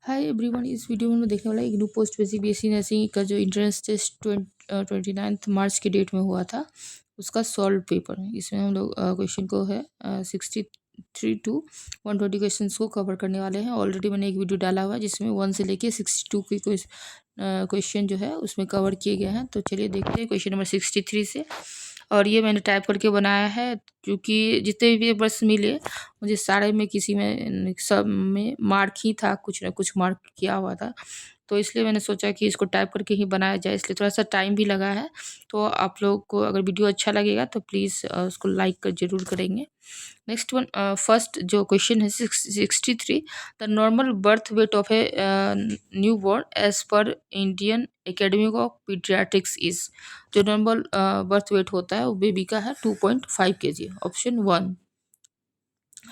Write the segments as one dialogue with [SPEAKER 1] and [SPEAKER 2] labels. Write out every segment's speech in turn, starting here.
[SPEAKER 1] Hi everyone. इस video में मैं देखने वाला IGNOU post basic BSc nursing का जो इंट्रेंस टेस्ट 29 मार्च के डेट में हुआ था उसका सॉल्व पेपर। इसमें हम लोग क्वेश्चन को है 63 to 120 क्वेश्चन को कवर करने वाले हैं। ऑलरेडी मैंने एक वीडियो डाला हुआ है जिसमें 1 से लेके 62 के क्वेश्चन जो है उसमें कवर किए गए हैं। तो चलिए देखते हैं क्वेश्चन नंबर 63 से। और ये मैंने टाइप करके बनाया है क्योंकि जितने भी पेपर्स मिले मुझे सारे में किसी में सब में मार्क ही था, कुछ ना कुछ मार्क किया हुआ था। तो इसलिए मैंने सोचा कि इसको टाइप करके ही बनाया जाए, इसलिए थोड़ा सा टाइम भी लगा है। तो आप लोग को अगर वीडियो अच्छा लगेगा तो प्लीज़ उसको लाइक कर जरूर करेंगे। नेक्स्ट वन, फर्स्ट जो क्वेश्चन है 63, the normal birth weight of a newborn as per Indian Academy of Pediatrics is. जो नॉर्मल बर्थ वेट होता है वो बेबी का है 2.5 kg। ऑप्शन 1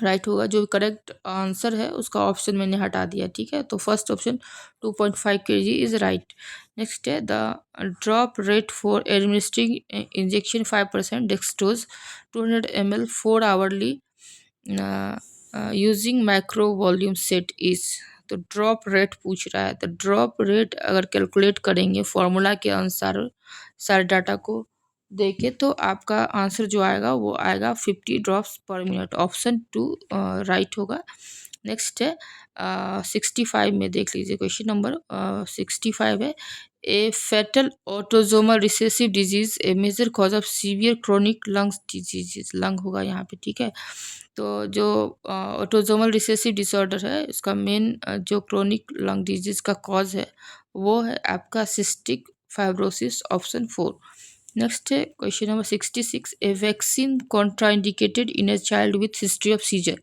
[SPEAKER 1] राइट होगा। जो करेक्ट आंसर है उसका ऑप्शन मैंने हटा दिया, ठीक है। तो first option 2.5 kg is right. Next है the drop rate for administering injection 5% dextrose 200 ml 4 hourly using micro volume set is. तो ड्रॉप रेट पूछ रहा है। तो ड्रॉप रेट अगर कैलकुलेट करेंगे फॉर्मूला के अनुसार सारे डाटा को देखे तो आपका आंसर जो आएगा वो आएगा 50 drops per minute. Option 2 right होगा। नेक्स्ट है 65 में देख लीजिए। क्वेश्चन नंबर 65 है a fetal autosomal recessive disease a major cause of severe chronic lungs disease. Lung होगा यहाँ पे, ठीक है। तो जो ऑटोजोमल रिसेसिव डिसऑर्डर है इसका मेन जो क्रोनिक लंग डिजीज का कॉज है वो है आपका सिस्टिक फाइब्रोसिस। ऑप्शन 4। नेक्स्ट है question number 66, a vaccine contraindicated in a child with history of seizure.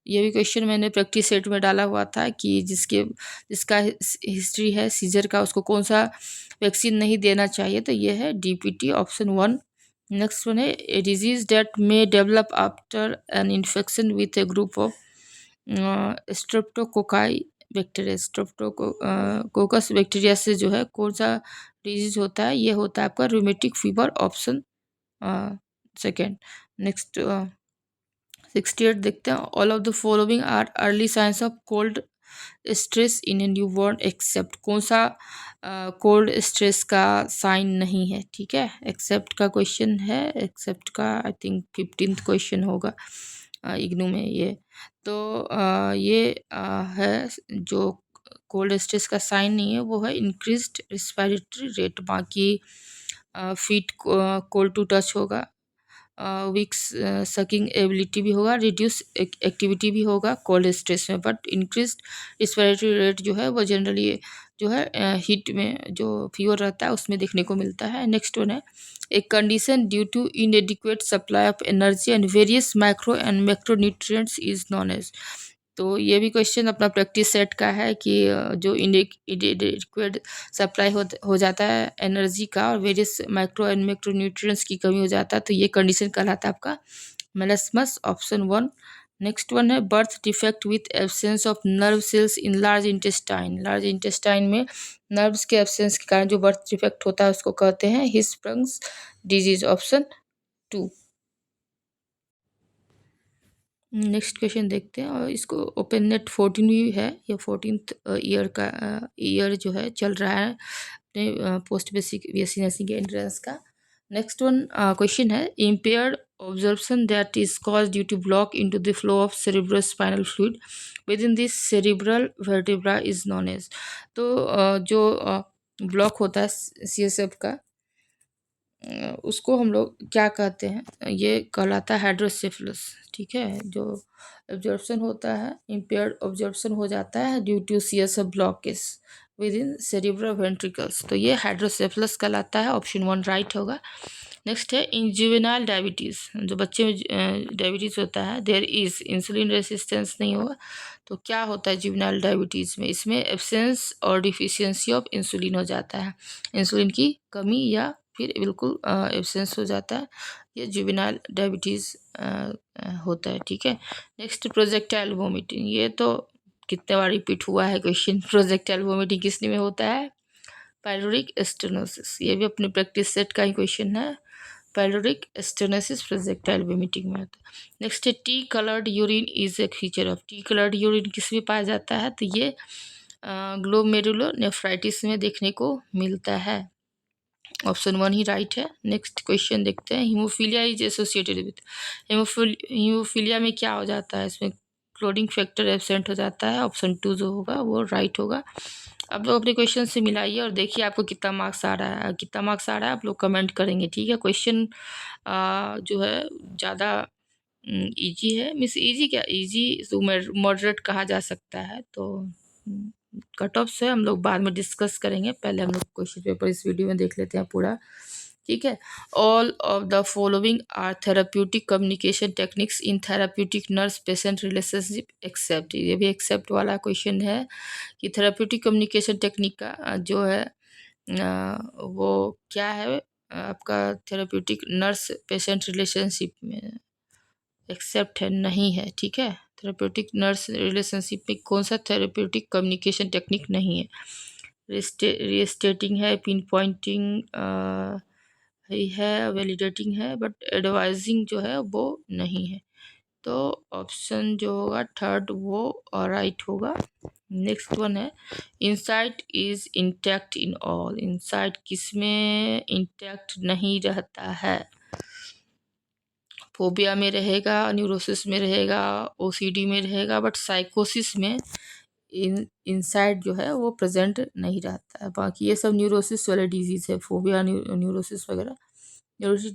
[SPEAKER 1] ये भी क्वेश्चन मैंने प्रैक्टिस सेट में डाला हुआ था कि जिसका हिस्ट्री है सीजर का उसको कौन सा वैक्सीन नहीं देना चाहिए। तो ये है डीपीटी। ऑप्शन 1। नेक्स्ट वन है a disease that may develop after an infection with a group of streptococci bacteria. Streptococcus bacteria से जो है कौन सा डिजीज होता है, ये होता है आपका rheumatic fever. Option second. Next 68 देखते हैं। All of the following are early signs of cold stress in a newborn except. कौन सा कोल्ड स्ट्रेस का साइन नहीं है, ठीक है। एक्सेप्ट का क्वेश्चन है। एक्सेप्ट का आई थिंक 15th क्वेश्चन होगा इग्नू में ये। तो ये है जो कोल्ड स्ट्रेस का साइन नहीं है वो है इंक्रीज्ड रिस्पिरेटरी रेट। बाकी फीट कोल्ड टू टच होगा, वीक सकिंग एबिलिटी भी होगा, रिड्यूस एक्टिविटी भी होगा कोल्ड स्ट्रेस में। बट इंक्रीज रिस्पिरेटरी रेट जो है वो जनरली जो है हीट में जो फीवर रहता है उसमें देखने को मिलता है। नेक्स्ट वन है a condition due to inadequate supply of energy and various micro and macro nutrients is known as. तो ये भी क्वेश्चन अपना प्रैक्टिस सेट का है कि जो इनएडिक्वेट सप्लाई हो जाता है एनर्जी का और various micro and macro nutrients की कमी हो जाता है तो ये कंडीशन कहलाता है आपका मेलास्मस। ऑप्शन 1। नेक्स्ट वन है birth defect with absence of nerve cells in large intestine. Large intestine में नर्व्स के एब्सेंस के कारण जो बर्थ डिफेक्ट होता है उसको कहते हैं हिस्प्रंग्स डिजीज। ऑप्शन 2। नेक्स्ट क्वेश्चन देखते हैं। और इसको ओपन नेट 14 भी है, ये 14th ईयर का ईयर जो है चल रहा है अपने पोस्ट बेसिक बीएससी नर्सिंग के एंट्रेंस का। नेक्स्ट वन क्वेश्चन है impaired observation that is cause due to block into the flow of cerebro spinal fluid within this cerebral vertebra is known as. तो जो block होता है CSF का उसको हम लोग क्या कहते हैं, ये कहलाता है हाइड्रोसेफलस, ठीक है। जो ऑब्जर्वेशन होता है इम्पेयर्ड ऑब्जर्वेशन हो जाता है due to CSF blockage within cerebral ventricles, तो ये हाइड्रोसेफलस कहलाता है। ऑप्शन 1 राइट होगा। नेक्स्ट है इन जुवेनाइल डायबिटीज़, जो बच्चे में डायबिटीज़ होता है देयर इज इंसुलिन रेसिस्टेंस नहीं होगा। तो क्या होता है जुवेनाइल डायबिटीज़ में, इसमें एब्सेंस और डिफिशियंसी ऑफ इंसुलिन हो जाता है, इंसुलिन की कमी या फिर बिल्कुल एब्सेंस हो जाता है, ये जुवेनाइल डायबिटीज़ होता है, ठीक है। नेक्स्ट प्रोजेक्टाइल वोमिटिंग, ये तो कितने बार रिपीट हुआ है क्वेश्चन। प्रोजेक्टाइल वोमिटिंग किसने में होता है, पाइलोरिक स्टेनोसिस। ये भी अपने प्रैक्टिस सेट का ही क्वेश्चन है। पाइलोरिक स्टेनोसिस प्रोजेक्टाइल वोमिटिंग में होता है। नेक्स्ट है T coloured urine is a feature of. T coloured urine किस में पाया जाता है, तो ये ग्लोमेरुलोनेफ्राइटिस में देखने को मिलता है। ऑप्शन 1 ही राइट है। नेक्स्ट क्वेश्चन देखते हैं। Haemophilia is associated with, haemophilia में क्या हो जाता है, इसमें क्लोडिंग फैक्टर एब्सेंट हो जाता है। ऑप्शन 2 जो होगा वो राइट होगा। अब लोग अपने क्वेश्चन से मिलाइए और देखिए आपको कितना मार्क्स आ रहा है। कितना मार्क्स आ रहा है आप लोग कमेंट करेंगे, ठीक है। क्वेश्चन जो है ज़्यादा इजी है, मीन्स इजी क्या, इजी तो मॉडरेट कहा जा सकता है। तो कट ऑफ से हम लोग बाद में डिस्कस करेंगे, पहले हम लोग क्वेश्चन पेपर इस वीडियो में देख लेते हैं पूरा, ठीक है। All of the following are therapeutic communication techniques in therapeutic nurse patient relationship except, ये भी एक्सेप्ट वाला क्वेश्चन है कि थेराप्यूटिक कम्युनिकेशन टेक्निक का जो है वो क्या है आपका थेराप्यूटिक नर्स पेशेंट रिलेशनशिप में एक्सेप्ट है, नहीं है, ठीक है। थेराप्यूटिक नर्स रिलेशनशिप में कौन सा थेराप्यूटिक कम्युनिकेशन टेक्निक नहीं है, रिस्टेटिंग है, पिन पॉइंटिंग है, वैलिडेटिंग है, बट एडवाइजिंग जो है वो नहीं है। तो ऑप्शन जो होगा थर्ड वो राइट होगा। नेक्स्ट वन है insight is intact in all, insight किसमें इंटैक्ट नहीं रहता है, फोबिया में रहेगा, न्यूरोसिस में रहेगा, ओसीडी में रहेगा, बट साइकोसिस में इंसाइट जो है वो प्रेजेंट नहीं रहता है। बाकी ये सब न्यूरोसिस वाले डिजीज है, फोबिया न्यूरोसिस वगैरह न्यूरोसिस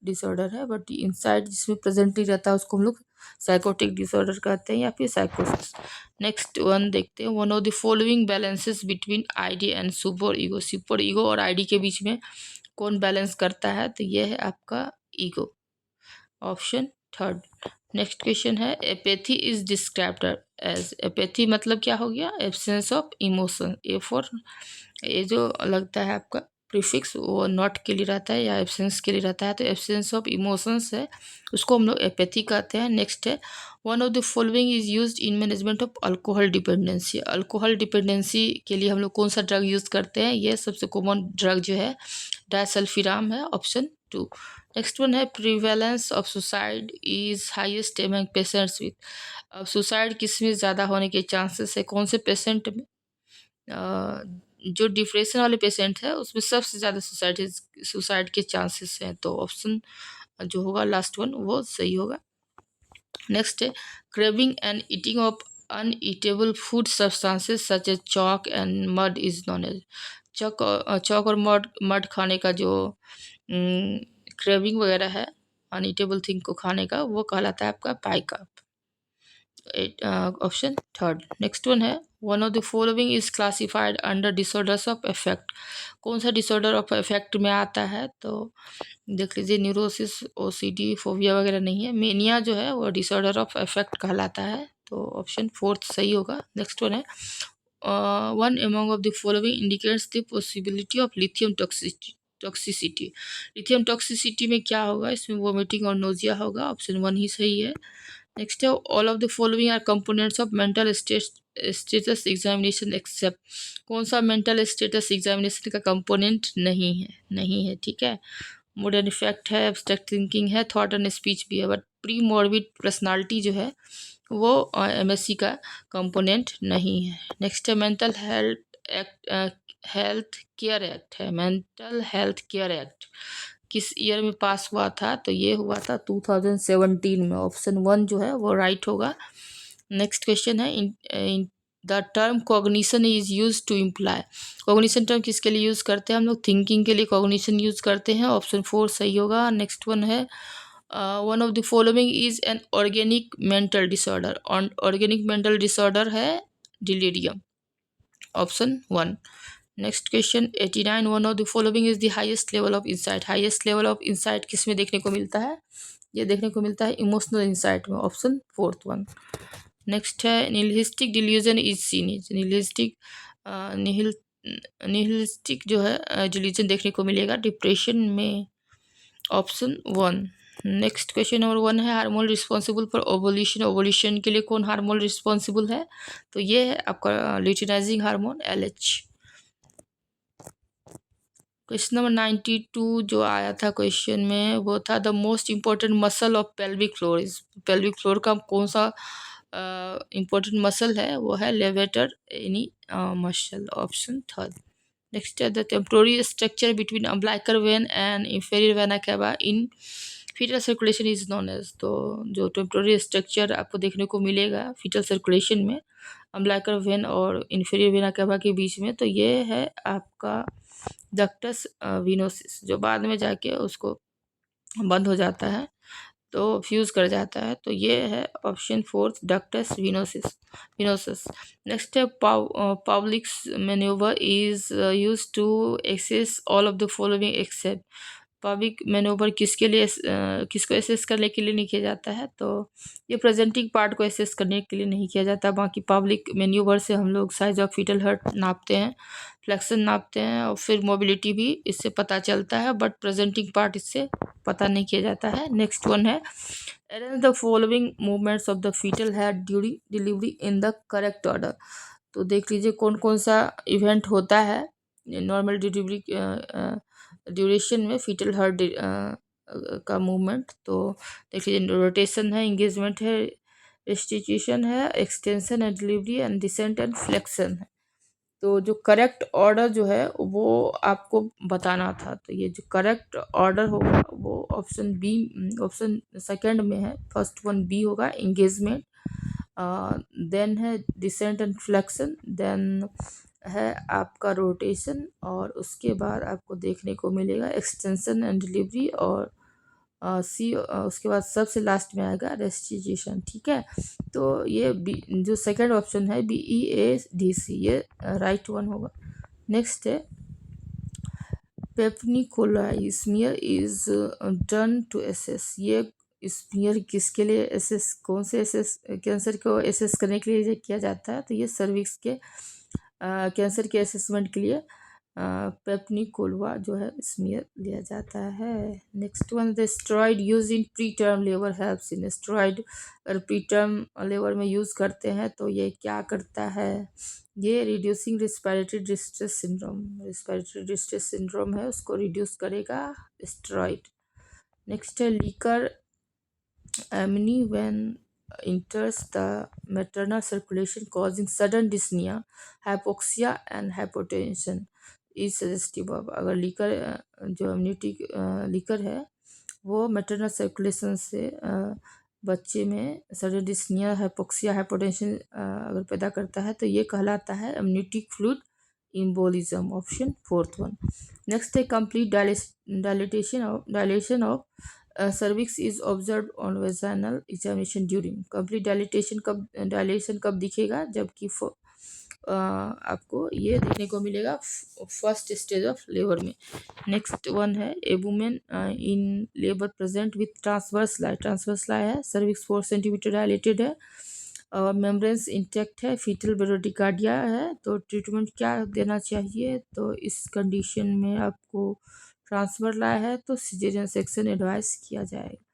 [SPEAKER 1] डिसऑर्डर है, बट इंसाइट जिसमें प्रेजेंट नहीं रहता है उसको हम लोग साइकोटिक डिसऑर्डर कहते हैं या फिर साइकोसिस। नेक्स्ट वन देखते हैं। One of the following balances between ID and super ego, super ego और आईडी के बीच में कौन बैलेंस करता है, तो ये है आपका ego, option third. Next question है apathy is described as, apathy मतलब क्या हो गया, absence of emotion. A for ये जो लगता है आपका प्रीफिक्स वो नॉट के लिए रहता है या एब्सेंस के लिए रहता है, तो एब्सेंस ऑफ इमोशंस है, उसको हम लोग एपेथी कहते हैं। नेक्स्ट है one of the following is used in management of alcohol dependency, alcohol dependency के लिए हम लोग कौन सा ड्रग यूज़ करते हैं, ये सबसे कॉमन ड्रग जो है डायसल्फिराम है, ऑप्शन 2। नेक्स्ट वन है prevalence of suicide is highest among patients with, अब सुसाइड किस में ज़्यादा होने के चांसेस है, कौन से पेशेंट में, जो डिप्रेशन वाले पेशेंट है उसमें सबसे ज़्यादा सुसाइड के चांसेस हैं, तो ऑप्शन जो होगा लास्ट वन वो सही होगा। नेक्स्ट है craving and eating of uneatable food substances such as chalk and mud is known as, chalk और मड खाने का जो क्रेविंग वगैरह है अनईटेबल थिंग को खाने का, वो कहलाता है आपका pica, option third. Next one है one of the following is classified under disorders of affect, कौन सा डिसऑर्डर ऑफ इफेक्ट में आता है, तो देख लीजिए न्यूरोसिस ओसीडी फोबिया वगैरह नहीं है, मेनिया जो है वो डिसऑर्डर ऑफ इफेक्ट कहलाता है, तो ऑप्शन फोर्थ सही होगा। नेक्स्ट वन है one among of the following indicates the possibility of lithium toxicity, lithium toxicity में क्या होगा, इसमें वोमिटिंग और नोजिया होगा, ऑप्शन 1 ही सही है। नेक्स्ट है all of the following are components of mental status examination except, कौन सा मेंटल स्टेटस एग्जामिनेशन का कंपोनेंट नहीं है, ठीक है। मूड एंड इफेक्ट है, एब्स्ट्रैक्ट थिंकिंग है, थॉट एंड स्पीच भी है, बट प्री मॉर्बिड पर्सनालिटी जो है वो एमएससी का कंपोनेंट नहीं है। नेक्स्ट है मेंटल हेल्थ केयर एक्ट है, मेंटल हेल्थ केयर एक्ट किस ईयर में पास हुआ था, तो ये हुआ था 2017 में, ऑप्शन 1 जो है वो राइट होगा। नेक्स्ट क्वेश्चन है in the term cognition is use to imply, cognition term किसके लिए यूज़ करते हैं हम लोग, थिंकिंग के लिए कॉग्निशन यूज़ करते हैं, ऑप्शन 4 सही होगा। नेक्स्ट वन है one of the following is an organic mental disorder, organic mental disorder है delirium, option 1। Next question 89 one of the following is the highest level of insight, highest level of insight किस में देखने को मिलता है, ये देखने को मिलता है इमोशनल इंसाइट में, ऑप्शन 4th वन। नेक्स्ट है nihilistic delusion is seen is, nihilistic nihilistic जो है डिल्यूजन देखने को मिलेगा डिप्रेशन में, ऑप्शन 1। नेक्स्ट क्वेश्चन नंबर 1 है hormone responsible for ovulation, ovulation के लिए कौन हार्मोन रिस्पॉन्सिबल है, तो ये है आपका luteinizing hormone LH। Question number 92 जो आया था क्वेश्चन में वो था the most important muscle of pelvic floor is, pelvic floor का कौन सा इम्पोर्टेंट मसल है वो है levator ani muscle, option third. Next है the temporary structure between umbilical vein and inferior vena cava in fetal circulation is known as. तो जो temporary structure आपको देखने को मिलेगा फीटल सर्कुलेशन में अम्बिलिकल वेन और इंफीरियर वेना कैवा के बीच में, तो ये है आपका डक्टस विनोसिस, जो बाद में जाके उसको बंद हो जाता है तो फ्यूज़ कर जाता है। तो ये है option fourth ductus venosus. Next है Pawlik's manoeuvre is use to access all of the following except. Public manoeuvre किसके लिए किसको एसेस करने के लिए नहीं किया जाता है, तो ये प्रेजेंटिंग पार्ट को एसेस करने के लिए नहीं किया जाता। बाकी पब्लिक मैन्यूवर से हम लोग साइज ऑफ फीटल हर्ट नापते हैं, फ्लेक्शन नापते हैं और फिर मोबिलिटी भी इससे पता चलता है, बट प्रेजेंटिंग पार्ट इससे पता नहीं किया जाता है। नेक्स्ट वन है arrange the following movements of the fetal head during delivery in the correct order. तो देख लीजिए कौन कौन सा इवेंट होता है नॉर्मल डिलीवरी ड्यूरेशन में फीटल हार्ट का मूवमेंट। तो देख लीजिए रोटेशन है, इंगेजमेंट है, रेस्टिट्यूशन है, extension and delivery and descent and flexion है। तो जो करेक्ट ऑर्डर जो है वो आपको बताना था, तो ये जो करेक्ट ऑर्डर होगा वो ऑप्शन बी, ऑप्शन सेकंड में है। फर्स्ट वन बी होगा, इंगेजमेंट, देन है डिसेंट एंड फ्लेक्शन, देन है आपका रोटेशन, और उसके बाद आपको देखने को मिलेगा एक्सटेंशन एंड डिलीवरी, और सी उसके बाद सबसे लास्ट में आएगा रेस्टिट्यूशन। ठीक है, तो ये बी जो सेकंड ऑप्शन है BEADC ये राइट वन होगा। नेक्स्ट है Papanicolaou smear is done to assess. ये स्मीयर किसके लिए एसेस, कौन से एसेस कैंसर को एसेस करने के लिए किया जाता है, तो ये सर्विक्स के कैंसर के असेसमेंट के लिए पेपनिकोलवा जो है स्मीयर लिया जाता है। Next one the steroid use in preterm labour helps in. Steroid अगर प्री टर्म लेबर में यूज़ करते हैं तो ये क्या करता है, ये reducing respiratory distress syndrome, respiratory distress syndrome है उसको रिड्यूस करेगा स्टेरॉइड। नेक्स्ट है liquor amnii when enters the maternal circulation causing sudden dyspnea, hypoxia and hypotension is suggestive of। अगर लीकर जो इम्यूनिटी लीकर है वो मैटरनल सर्कुलेशन से बच्चे में सडन डिस्निया, हाइपोक्सिया, हाइपोटेंशन अगर पैदा करता है तो ये कहलाता है immunity fluid embolism, option fourth one. Next है complete dilation of cervix is observe on vaginal examination during. Complete dilation कब दिखेगा, जबकि आपको ये देखने को मिलेगा फर्स्ट स्टेज ऑफ लेबर में। नेक्स्ट वन है a women in labour present with transverse lie है, सर्विक्स 4 सेंटीमीटर डायलेटेड है और मेम्ब्रेन्स इंटैक्ट है, फीटल ब्रेडिकार्डिया है। तो ट्रीटमेंट क्या देना चाहिए, तो इस कंडीशन में आपको ट्रांसफर लाई है तो सिजेरियन सेक्शन एडवाइस किया जाएगा।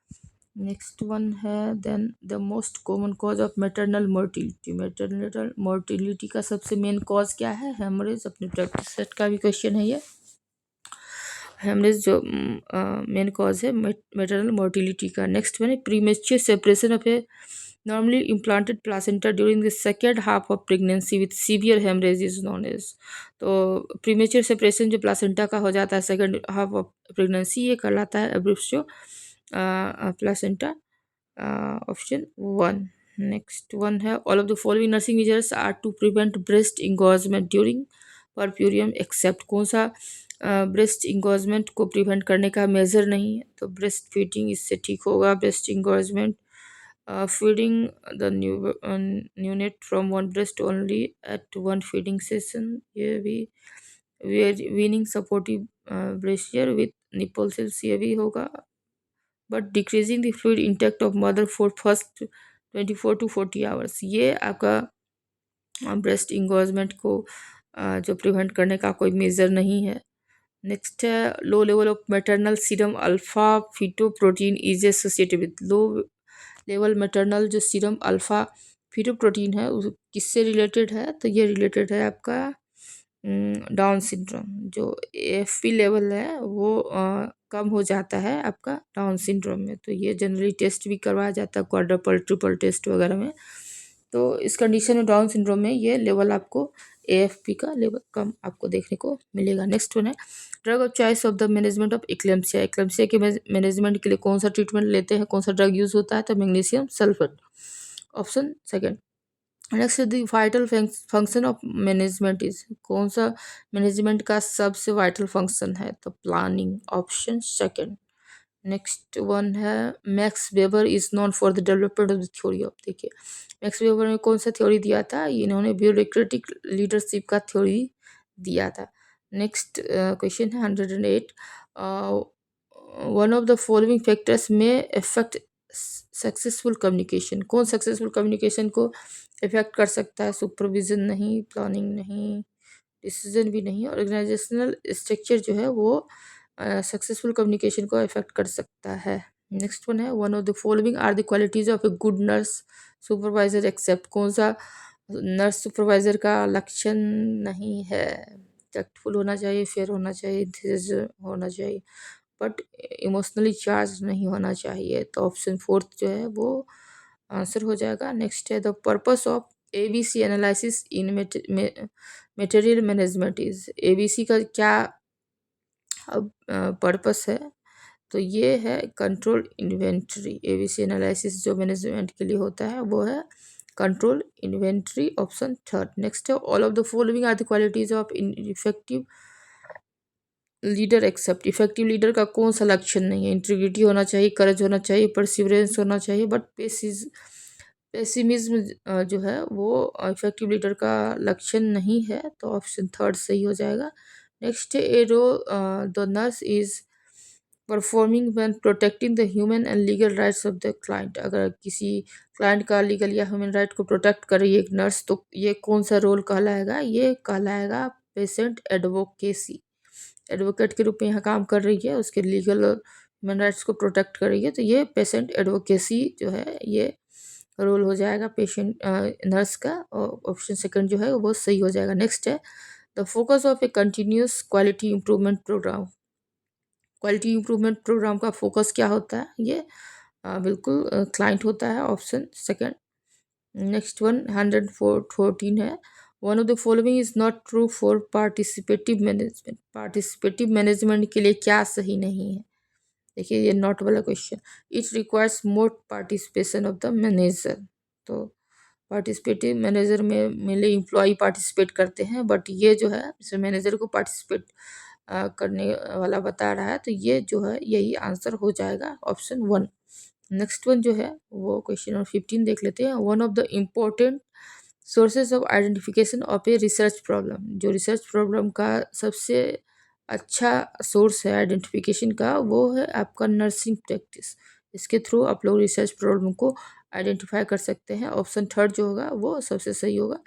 [SPEAKER 1] नेक्स्ट वन है then the most common cause of maternal mortality. Maternal mortality का सबसे मेन कॉज क्या है, हेमरेज। अपने प्रैक्टिस सेट का भी क्वेश्चन है ये, हेमरेज जो मेन कॉज है मैटरनल मोर्टिलिटी का। नेक्स्ट वन है premature separation of a normally implanted placenta during the second half of pregnancy with severe haemorrhage is known as. तो प्रीमेच्योर सेपरेशन जो प्लासेंटा का हो जाता है सेकेंड हाफ ऑफ प्रेगनेंसी, ये कहलाता है abruptio placenta, option one. Next one है all of the following nursing measures are to prevent breast engorgement during puerperium except. कौन सा ब्रेस्ट इंगॉजमेंट को प्रिवेंट करने का मेजर नहीं है, तो ब्रेस्ट फीडिंग इससे ठीक होगा। Breast engorgement feeding the neonate from one breast only at one feeding session, ये भी weaning supportive brassiere with nipple shells, ये भी होगा। But decreasing the fluid intake of mother for first 24 to 40 hours, ये आपका ब्रेस्ट इंगॉजमेंट को जो prevent करने का कोई मेजर नहीं है। नेक्स्ट है low level of maternal serum alpha fetoprotein is associated with. Low level maternal जो सीरम अल्फा फीटोप्रोटीन है उस किससे रिलेटेड है, तो ये रिलेटेड है आपका डाउन सिंड्रोम। जो AFP लेवल है वो कम हो जाता है आपका डाउन सिंड्रोम में, तो ये जनरली टेस्ट भी करवाया जाता है क्वाड्रपल ट्रिपल टेस्ट वगैरह में। तो इस कंडीशन में डाउन सिंड्रोम में ये लेवल आपको AFP का लेवल कम आपको देखने को मिलेगा। नेक्स्ट वन है drug of choice of the management of eclampsia. Eclampsia के मैनेजमेंट के लिए कौन सा ट्रीटमेंट लेते हैं, कौन सा ड्रग यूज होता है, तो magnesium sulphate, option second. Next the vital function of management is, कौन सा मैनेजमेंट का सबसे वाइटल फंक्शन है, तो planning, option second. Next one is Max Weber is known for the development of the theory of, देखिए Max Weber ने कौन सा थ्योरी दिया था, इन्होंने ब्यूरोक्रेटिक लीडरशिप का थ्योरी दिया था। नेक्स्ट क्वेश्चन है 108, one of the following factors में इफेक्ट सक्सेसफुल कम्युनिकेशन, कौन सक्सेसफुल कम्युनिकेशन को इफेक्ट कर सकता है, सुपरविजन नहीं, प्लानिंग नहीं, डिसीजन भी नहीं, ऑर्गेनाइजेशनल स्ट्रक्चर जो है वो सक्सेसफुल कम्युनिकेशन को इफेक्ट कर सकता है। नेक्स्ट वन है one of the following are the qualities of a good nurse supervisor except, कौन सा नर्स सुपरवाइजर का लक्षण नहीं है, टैक्टफुल होना चाहिए, फेयर होना चाहिए, इंटेलिजेंट होना चाहिए, बट इमोशनली चार्ज नहीं होना चाहिए, तो ऑप्शन फोर्थ जो है वो आंसर हो जाएगा। नेक्स्ट है the purpose of ABC analysis in material management is, ABC का क्या पर्पस है, तो ये है कंट्रोल इन्वेंट्री। ABC एनालिसिस जो मैनेजमेंट के लिए होता है वो है control inventory, option third. Next है all of the following are the qualities of effective leader except, effective leader का कौन सा लक्षण नहीं है, इंटीग्रिटी होना चाहिए, करेज होना चाहिए, परसिवरेंस होना चाहिए, बट पेसिमिज्म जो है वो इफेक्टिव लीडर का लक्षण नहीं है, तो ऑप्शन थर्ड सही हो जाएगा। Next a role the nurse is performing when protecting the human and legal rights of the client, अगर किसी क्लाइंट का लीगल या ह्यूमन राइट को प्रोटेक्ट कर रही है एक नर्स, तो ये कौन सा रोल कहलाएगा, ये कहलाएगा पेशेंट एडवोकेसी। एडवोकेट के रूप में यहाँ काम कर रही है, उसके लीगल और ह्यूमन राइट्स को प्रोटेक्ट कर रही है, तो ये पेशेंट एडवोकेसी जो है ये रोल हो जाएगा पेशेंट नर्स का, और ऑप्शन सेकंड जो है वो सही हो जाएगा। नेक्स्ट है the focus of a continuous quality improvement programme, quality improvement programme का फोकस क्या होता है, ये बिल्कुल क्लाइंट होता है, ऑप्शन सेकंड। नेक्स्ट वन 114 है one of the following is not true for participative management, participative management के लिए क्या सही नहीं है, देखिए ये नॉट वाला question, it requires more participation of the manager, तो पार्टिसिपेटिव मैनेजर में मेनली एम्प्लॉय पार्टिसिपेट करते हैं, बट ये जो है इसमें मैनेजर को पार्टिसिपेट करने वाला बता रहा है, तो ये जो है यही आंसर हो जाएगा, ऑप्शन वन। नेक्स्ट वन जो है वो क्वेश्चन नंबर 15 देख लेते हैं, one of the important sources of identification of a research problem, जो रिसर्च प्रॉब्लम का सबसे अच्छा सोर्स है आइडेंटिफिकेशन का, वो है आपका नर्सिंग प्रैक्टिस, इसके थ्रू आप लोग रिसर्च प्रॉब्लम को आइडेंटिफाई कर सकते हैं, ऑप्शन थर्ड जो होगा वो सबसे सही होगा।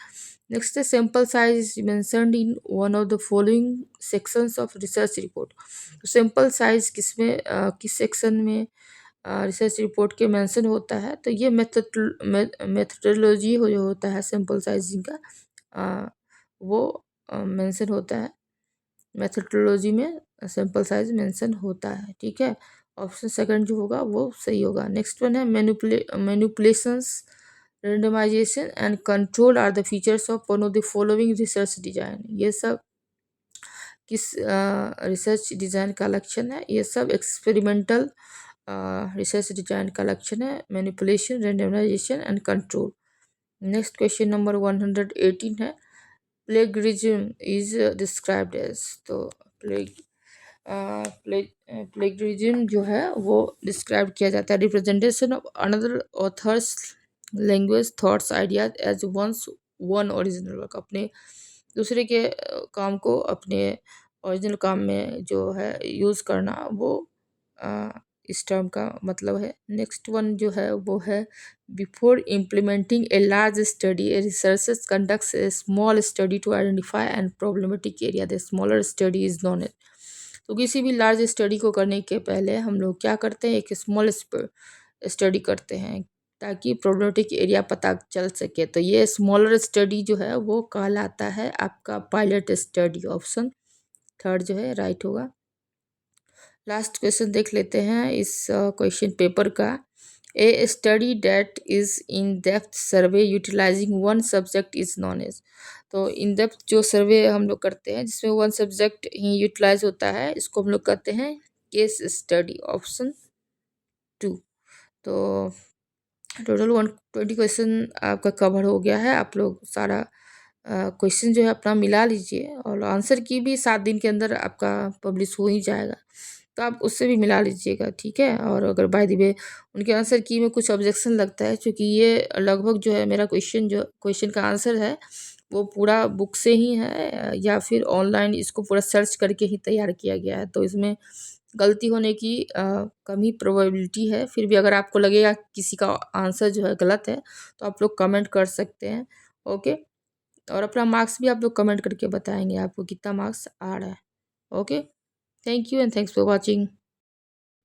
[SPEAKER 1] नेक्स्ट है sample size mentioned in one of the following sections of research report, तो सैंपल साइज किसमें किस सेक्शन में रिसर्च रिपोर्ट के मेंशन होता है, तो ये मेथडोलॉजी हो जो होता है सैंपल साइजिंग का वो मेंशन होता है, मेथडोलॉजी में सैंपल साइज मेंशन होता है, ठीक है, ऑप्शन सेकंड जो होगा वो सही होगा। नेक्स्ट वन है manipulations randomisation and control are the features of one of the following research design, ये सब किस रिसर्च डिजाइन का लक्षण है, ये सब एक्सपेरिमेंटल रिसर्च डिजाइन का लक्षण है, manipulation randomisation and control. Next question number 118 है प्लेगरिज्म इज डिस्क्राइब्ड एज, तो प्लेगरिज्म जो है वो डिस्क्राइब किया जाता है representation of another author's language thoughts ideas as one's own original work, अपने दूसरे के काम को अपने ओरिजिनल काम में जो है यूज़ करना, वो इस टर्म का मतलब है। नेक्स्ट वन जो है वो है before implementing a large study a researcher conducts a small study to identify and problematic area, the smaller study is known as, तो किसी भी लार्ज स्टडी को करने के पहले हम लोग क्या करते हैं, एक स्मॉल स्टडी करते हैं ताकि प्रॉब्लमेटिक एरिया पता चल सके, तो ये स्मॉलर स्टडी जो है वो कहलाता है आपका पायलट स्टडी, ऑप्शन थर्ड जो है राइट होगा। लास्ट क्वेश्चन देख लेते हैं इस क्वेश्चन पेपर का, A study that is in depth survey utilizing one subject is known as। तो इन डेप्थ जो सर्वे हम लोग करते हैं जिसमें वन सब्जेक्ट ही यूटिलाइज होता है, इसको हम लोग कहते हैं केस स्टडी। ऑप्शन 2। तो टोटल 120 क्वेश्चन आपका कवर हो गया है। आप लोग सारा क्वेश्चन जो है अपना मिला लीजिए, और आंसर की भी 7 दिन के अंदर आपका पब्लिश हो ही जाएगा, तो आप उससे भी मिला लीजिएगा, ठीक है। और अगर बाय द वे उनके आंसर की में कुछ ऑब्जेक्शन लगता है, क्योंकि ये लगभग जो है मेरा क्वेश्चन का आंसर है वो पूरा बुक से ही है, या फिर ऑनलाइन इसको पूरा सर्च करके ही तैयार किया गया है, तो इसमें गलती होने की कम ही प्रोबेबिलिटी है। फिर भी अगर आपको लगेगा किसी का आंसर जो है गलत है, तो आप लोग कमेंट कर सकते हैं, ओके। और अपना मार्क्स भी आप लोग कमेंट करके बताएंगे आपको कितना मार्क्स आ रहा है, okay. Thank you and thanks for watching.